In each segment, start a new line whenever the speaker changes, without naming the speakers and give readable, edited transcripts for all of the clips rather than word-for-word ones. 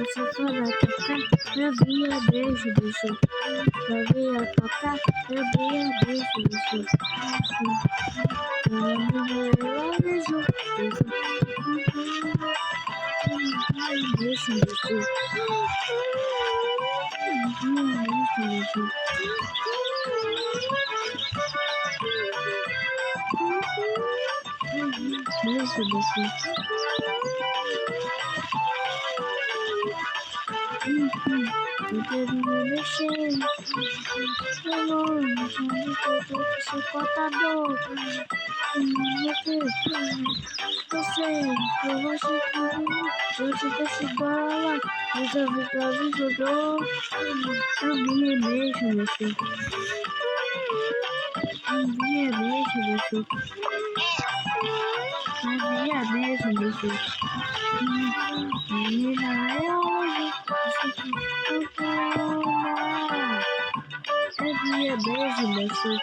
Você for atacar, eu vinha beijo, bicho. Eu vinha tocar, eu vinha beijo, bicho. Eu beijo, bicho. Beijo, bicho. Beijo, bicho. Eu queria mexer, eu não entendo tudo que se contador. Você, eu te desse bola, resolvi pra me jogou. Eu vinha mesmo, meu filho. Eu vinha mesmo, meu filho. Eu vinha mesmo, meu filho. Menina, eu hoje, eu vinha mesmo, meu filho.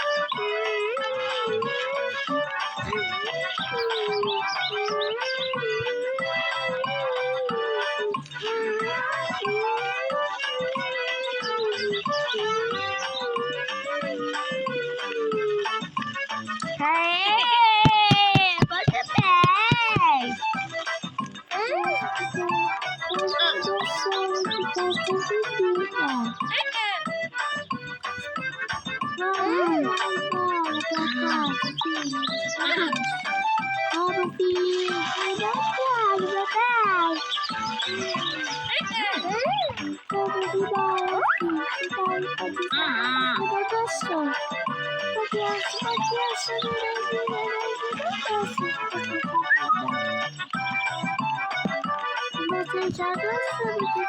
Você já gostou de